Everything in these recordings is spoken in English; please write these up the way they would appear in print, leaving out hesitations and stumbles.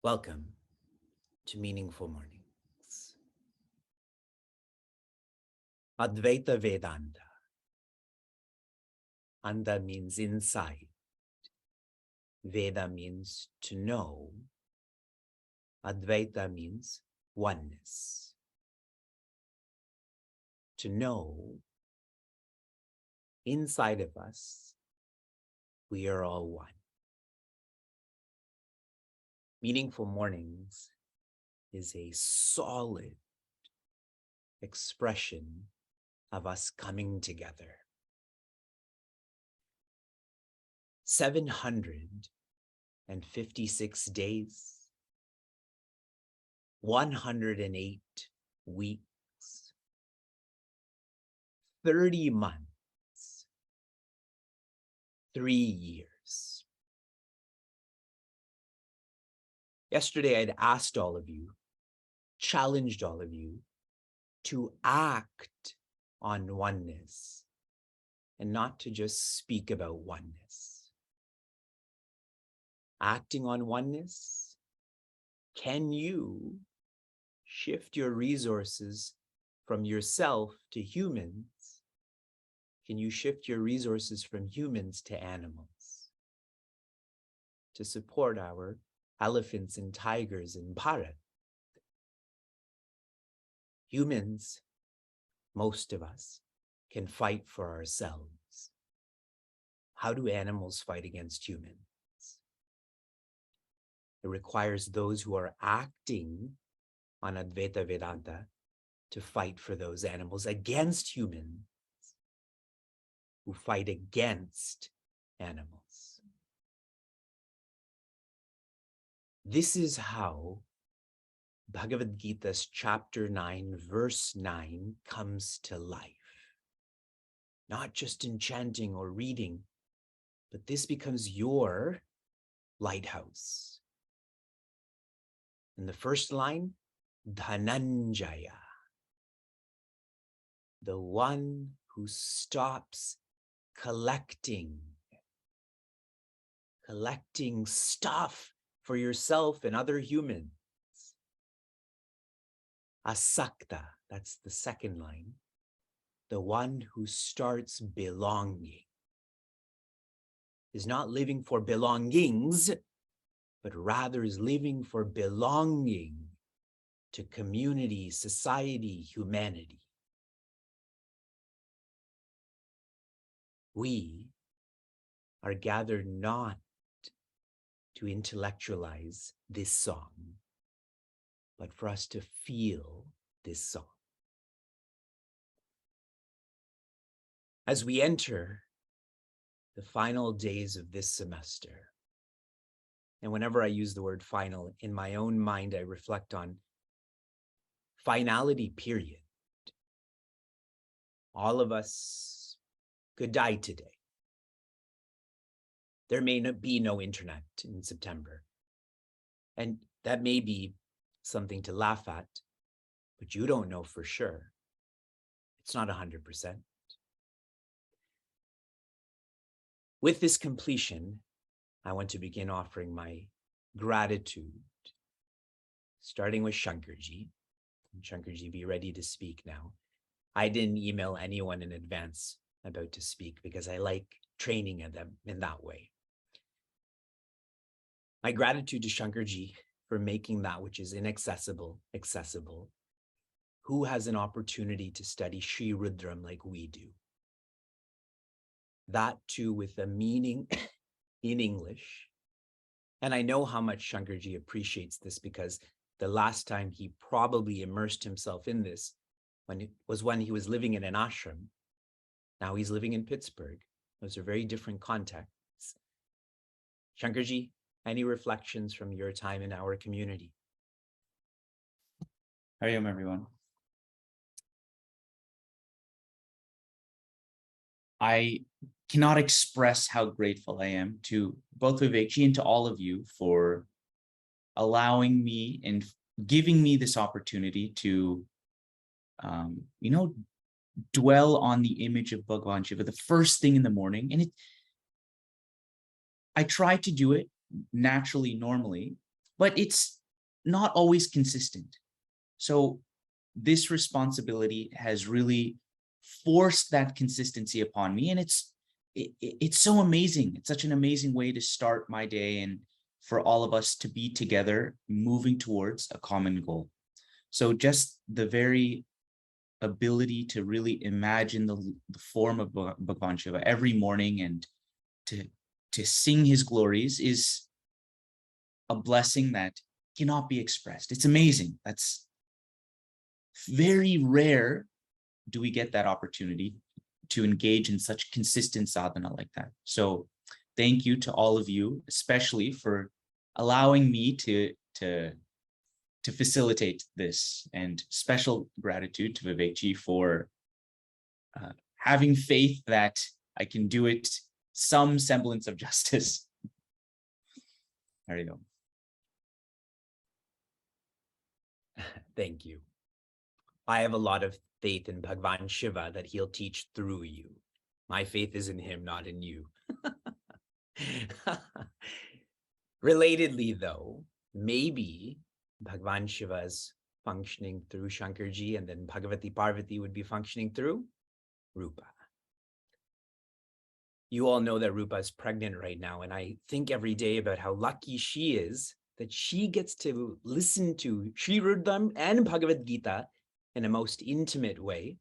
Welcome to Meaningful Mornings. Advaita Vedanta. Anda means inside. Veda means to know. Advaita means oneness. To know, inside of us, we are all one. Meaningful Mornings is a solid expression of us coming together. 756 days, 108 weeks, 30 months, 3 years. Yesterday, I'd asked all of you, challenged all of you to act on oneness and not to just speak about oneness. Acting on oneness, can you shift your resources from yourself to humans? Can you shift your resources from humans to animals to support our elephants and tigers in Bharat? Humans, most of us, can fight for ourselves. How do animals fight against humans? It requires those who are acting on Advaita Vedanta to fight for those animals against humans who fight against animals. This is how Bhagavad Gita's chapter 9, verse 9 comes to life. Not just in chanting or reading, but this becomes your lighthouse. In the first line, Dhananjaya, the one who stops collecting stuff for yourself and other humans. Asakta, that's the second line, the one who starts belonging, is not living for belongings, but rather is living for belonging to community, society, humanity. We are gathered not to intellectualize this song, but for us to feel this song. As we enter the final days of this semester, and whenever I use the word final, in my own mind, I reflect on finality, period. All of us could die today. There may not be no internet in September. And that may be something to laugh at, but you don't know for sure. It's not 100%. With this completion, I want to begin offering my gratitude, starting with Shankarji. Shankarji, be ready to speak now. I didn't email anyone in advance about to speak because I like training them in that way. My gratitude to Shankarji for making that which is inaccessible accessible. Who has an opportunity to study Sri Rudram like we do? That too with a meaning in English. And I know how much Shankarji appreciates this because the last time he probably immersed himself in this when he was living in an ashram. Now he's living in Pittsburgh. Those are very different contexts. Shankarji, any reflections from your time in our community? Hari Om, everyone. I cannot express how grateful I am to both Vivekji and to all of you for allowing me and giving me this opportunity to, dwell on the image of Bhagavan Shiva the first thing in the morning. And I try to do it naturally, normally, but it's not always consistent. So this responsibility has really forced that consistency upon me, and it's so amazing. It's such an amazing way to start my day, and for all of us to be together moving towards a common goal. So just the very ability to really imagine the form of Bhagwan Shiva every morning and to sing his glories is a blessing that cannot be expressed. It's amazing. That's very rare. Do we get that opportunity to engage in such consistent sadhana like that? So thank you to all of you, especially for allowing me to facilitate this, and special gratitude to Vivekji for having faith that I can do it some semblance of justice. There you go. Thank you. I have a lot of faith in Bhagwan Shiva that he'll teach through you. My faith is in him, not in you. Relatedly, though, maybe Bhagwan Shiva is functioning through Shankarji, and then Bhagavati Parvati would be functioning through Rupa. You all know that Rupa is pregnant right now, and I think every day about how lucky she is that she gets to listen to Sri Ruddam and Bhagavad Gita in a most intimate way.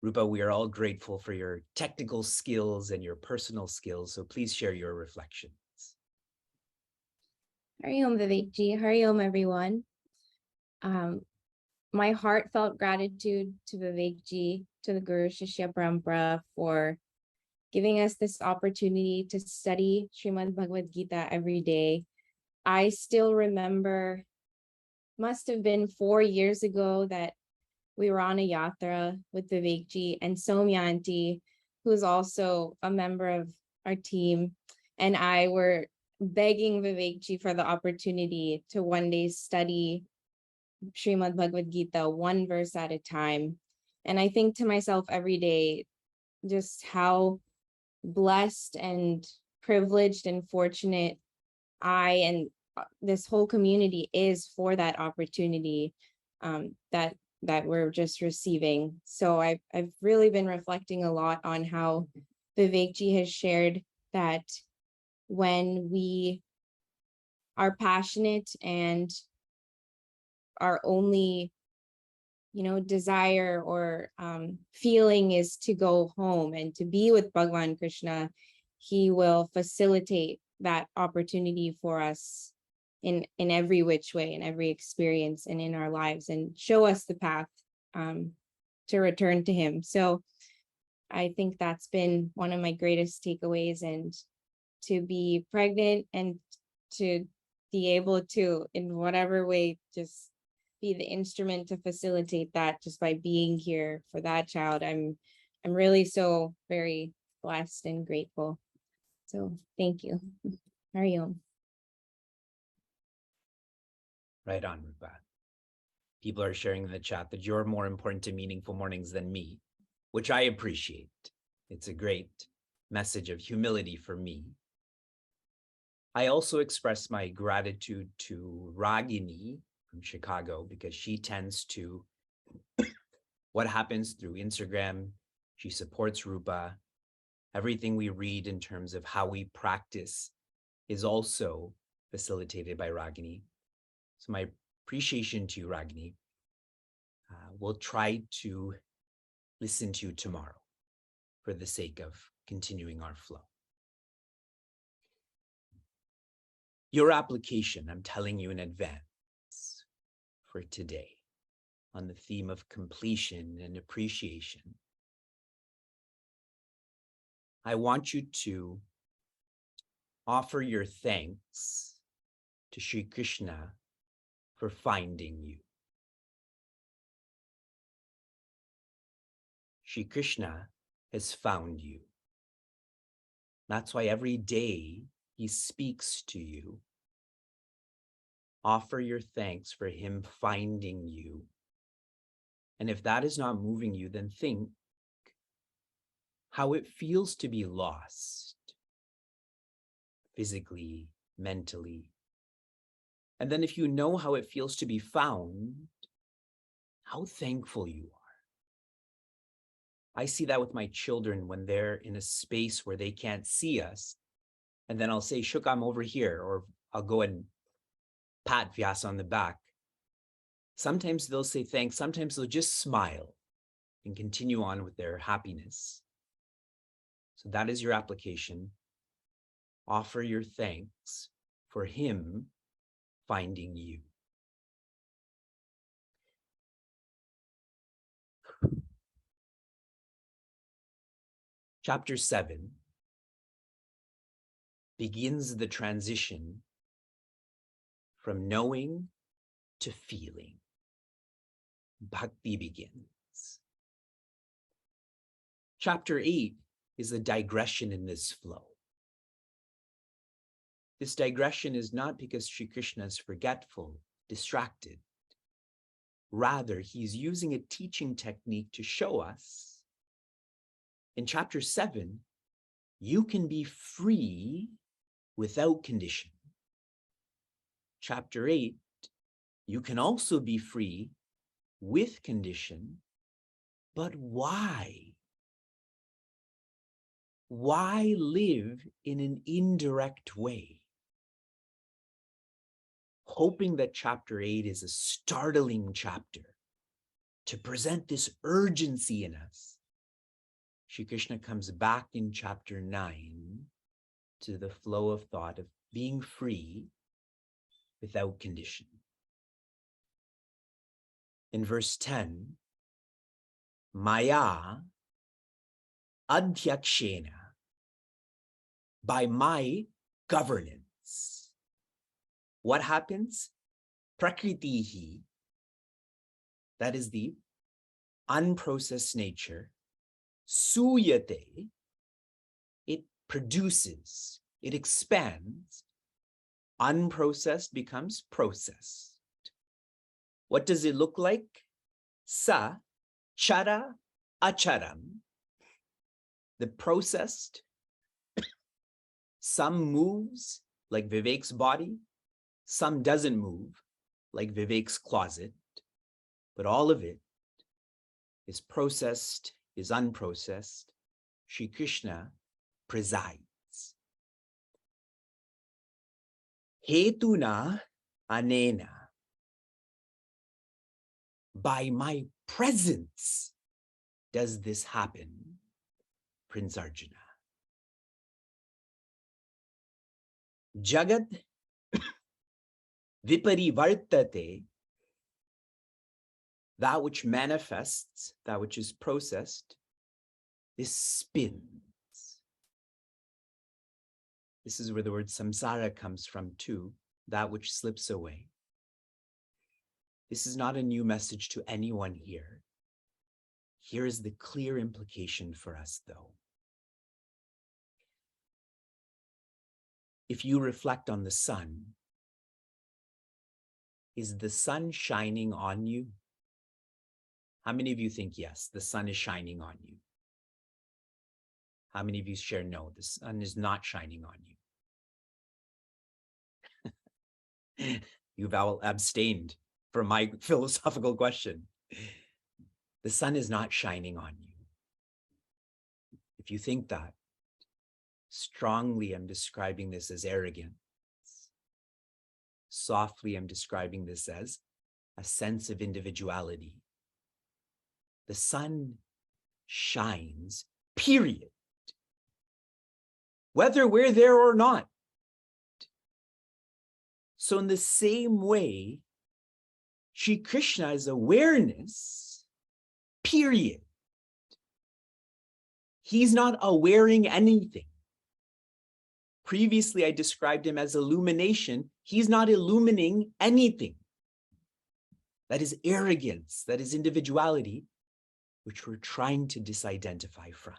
Rupa, we are all grateful for your technical skills and your personal skills, so please share your reflections. Hari Om Vivekji, Hari Om everyone. My heartfelt gratitude to Vivekji, to the Guru Shishya Parampara, for giving us this opportunity to study Srimad Bhagavad Gita every day. I still remember, must have been 4 years ago, that we were on a yatra with Vivekji and Somyanti, who's also a member of our team, and I were begging Vivekji for the opportunity to one day study Srimad Bhagavad Gita one verse at a time. And I think to myself every day just how blessed and privileged and fortunate I and this whole community is for that opportunity that we're just receiving. So I've really been reflecting a lot on how Vivekji has shared that when we are passionate and our only desire or feeling is to go home and to be with Bhagwan Krishna, he will facilitate that opportunity for us in every which way, in every experience and in our lives, and show us the path to return to him. So I think that's been one of my greatest takeaways, and to be pregnant and to be able to, in whatever way, just be the instrument to facilitate that just by being here for that child. I'm really so very blessed and grateful. So thank you. Hari Om. Right on, Rupa. People are sharing in the chat that you're more important to meaningful mornings than me, which I appreciate. It's a great message of humility for me. I also express my gratitude to Ragini from Chicago, because she tends to, what happens through Instagram, she supports Rupa. Everything we read in terms of how we practice is also facilitated by Ragini. So my appreciation to you, Ragini. We'll try to listen to you tomorrow for the sake of continuing our flow. Your application, I'm telling you in advance, for today on the theme of completion and appreciation. I want you to offer your thanks to Sri Krishna for finding you. Sri Krishna has found you. That's why every day he speaks to you. Offer your thanks for him finding you. And if that is not moving you, then think how it feels to be lost, physically, mentally, And then if you know how it feels to be found, how thankful you are. I see that with my children when they're in a space where they can't see us. And then I'll say, Shuk, I'm over here, or I'll go and pat Vyas on the back. Sometimes they'll say thanks. Sometimes they'll just smile and continue on with their happiness. So that is your application. Offer your thanks for him finding you. Chapter 7 begins the transition from knowing to feeling. Bhakti begins. Chapter 8 is a digression in this flow. This digression is not because Sri Krishna is forgetful, distracted. Rather, he's using a teaching technique to show us in chapter 7, you can be free without condition. Chapter 8, you can also be free with condition, but why? Why live in an indirect way? Hoping that chapter 8 is a startling chapter to present this urgency in us, Shri Krishna comes back in chapter 9 to the flow of thought of being free without condition. In verse 10, Maya adhyakshena, by my governance. What happens? Prakritihi, that is the unprocessed nature. Suyate, it produces, it expands. Unprocessed becomes processed. What does it look like? Sa chara acharam. The processed, some moves like Vivek's body, some doesn't move like Vivek's closet, but all of it is processed, is unprocessed. Shri Krishna presides. Hetuna anena, by my presence does this happen, Prince Arjuna. Jagat viparivartate, that which manifests, that which is processed, this spins. This is where the word samsara comes from too, that which slips away. This is not a new message to anyone here. Here is the clear implication for us though. If you reflect on the sun, is the sun shining on you? How many of you think yes, the sun is shining on you? How many of you share no, the sun is not shining on you? You've all abstained from my philosophical question. The sun is not shining on you. If you think that, strongly I'm describing this as arrogance. Softly I'm describing this as a sense of individuality. The sun shines, period. Whether we're there or not. So in the same way, Shri Krishna is awareness, period. He's not awareing anything. Previously, I described him as illumination. He's not illumining anything. That is arrogance, that is individuality, which we're trying to disidentify from.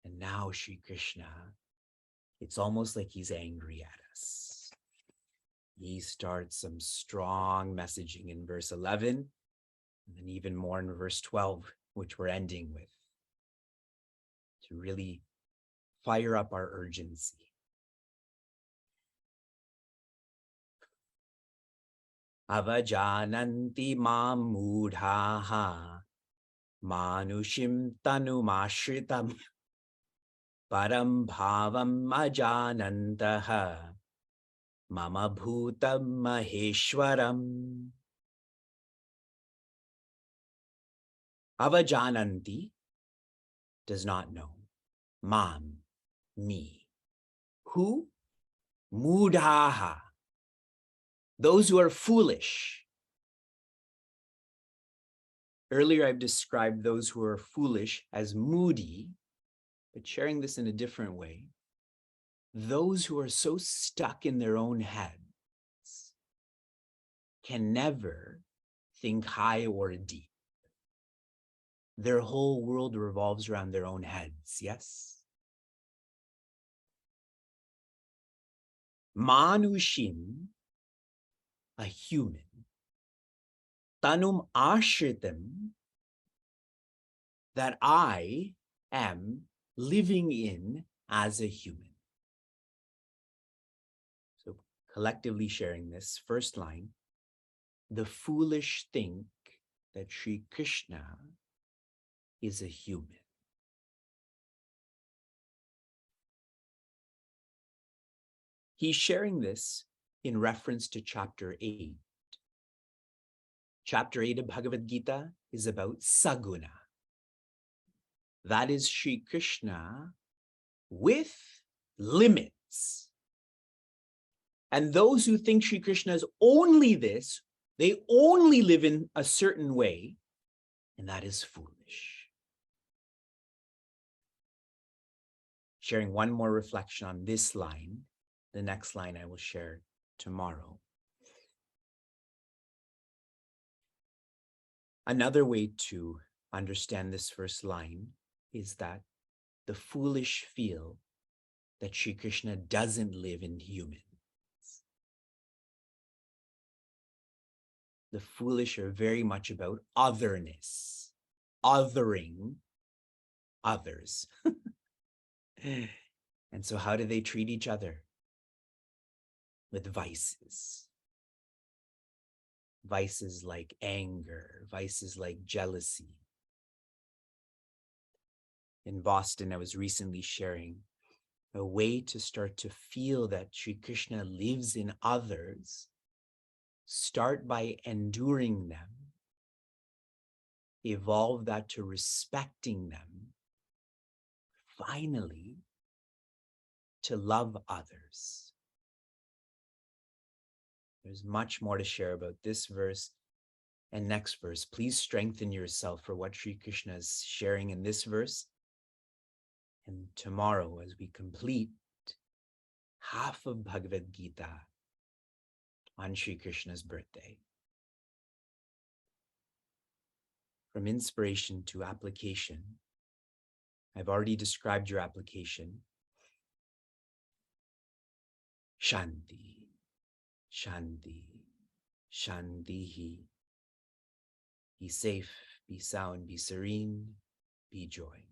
And now Shri Krishna, it's almost like he's angry at us. He starts some strong messaging in verse 11, and then even more in verse 12, which we're ending with, to really fire up our urgency. Avajananti mam mudhaha manushim tanumashritam param bhavam ajanantaha mama bhutam maheshwaram. Avajananti does not know. Mam, me. Who? Mudhaha, those who are foolish. Earlier, I've described those who are foolish as moody, but sharing this in a different way. Those who are so stuck in their own heads can never think high or deep. Their whole world revolves around their own heads, yes? Manushim, a human. Tanum ashritam, that I am living in as a human. So collectively sharing this first line, the foolish think that Sri Krishna is a human. He's sharing this in reference to chapter 8. Chapter 8 of Bhagavad Gita is about Saguna. That is Sri Krishna with limits. And those who think Sri Krishna is only this, they only live in a certain way, and that is foolish. Sharing one more reflection on this line, the next line I will share tomorrow. Another way to understand this first line is that the foolish feel that Sri Krishna doesn't live in humans. The foolish are very much about otherness, othering others. And so how do they treat each other? With vices. Vices like anger, vices like jealousy. In Boston, I was recently sharing a way to start to feel that Sri Krishna lives in others. Start by enduring them. Evolve that to respecting them. Finally, to love others. There's much more to share about this verse and next verse. Please strengthen yourself for what Sri Krishna is sharing in this verse. And tomorrow, as we complete half of Bhagavad Gita on Sri Krishna's birthday. From inspiration to application, I've already described your application. Shanti, Shanti, Shantihi. Be safe, be sound, be serene, be joy.